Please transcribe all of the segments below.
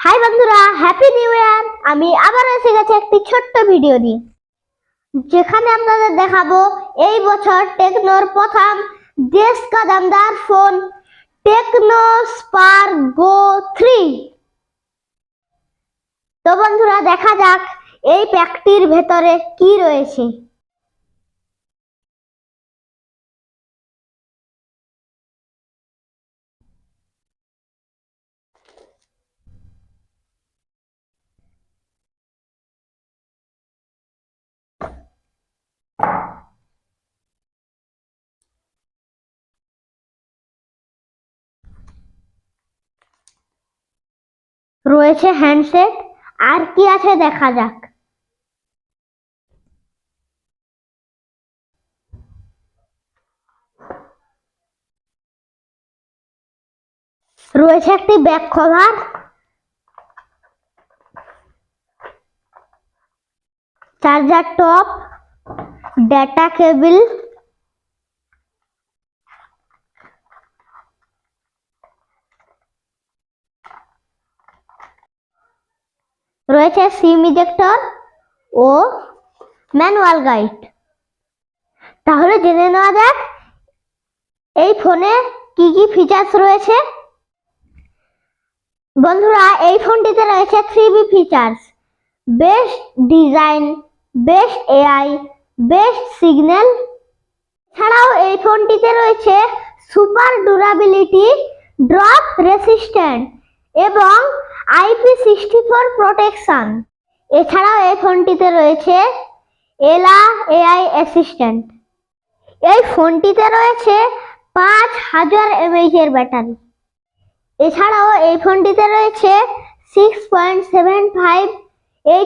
High বন্ধুরা, happy new year. আমি আবার এসে গেছি একটি ছোট্ট ভিডিও নিয়ে, যেখানে আপনাদের দেখাবো এই বছর টেকনোর প্রথম দেশ কা দামদার ফোন টেকনো স্পার্ক গো 3। তো বন্ধুরা, দেখা যাক এই প্যাকটির ভেতরে কি রয়েছে। রয়েছে হ্যান্ডসেট, আর কি আছে দেখা যাক। রয়েছে একটি back cover, charger top, data কেবল, রয়েছে সিম ইজেক্টর ও ম্যানুয়াল গাইড। তাহলে জেনে নেওয়া যাক এই ফোনে কি কি ফিচার্স রয়েছে। বন্ধুরা, এই ফোনটিতে রয়েছে 3B features: best design, best AI, best signal. এছাড়াও এই ফোনটিতে রয়েছে সুপার ডিউরাবিলিটি, ড্রপ রেসিস্ট্যান্ট এবং IP64 প্রোটেকশন। এছাড়াও এই ফোনটিতে রয়েছে এলা এআই অ্যাসিস্ট্যান্ট। এই ফোনটিতে রয়েছে 5000 mAh এর ব্যাটারি। এছাড়াও এই ফোনটিতে রয়েছে 6.75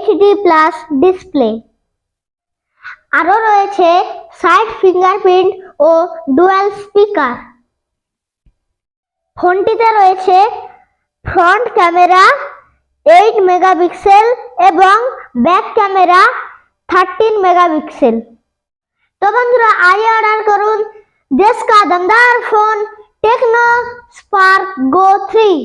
HD+ ডিসপ্লে। আরও রয়েছে সাইড ফিঙ্গারপ্রিন্ট ও ডুয়াল স্পিকার। ফোনটিতে রয়েছে ফ্রন্ট ক্যামেরা 8 মেগাপিক্সেল এবং ব্যাক ক্যামেরা 13 মেগাপিক্সেল। তো বন্ধুরা, আজই অর্ডার করুন দেশ का दमदार फोन टेक्नो स्पार्क गो 3।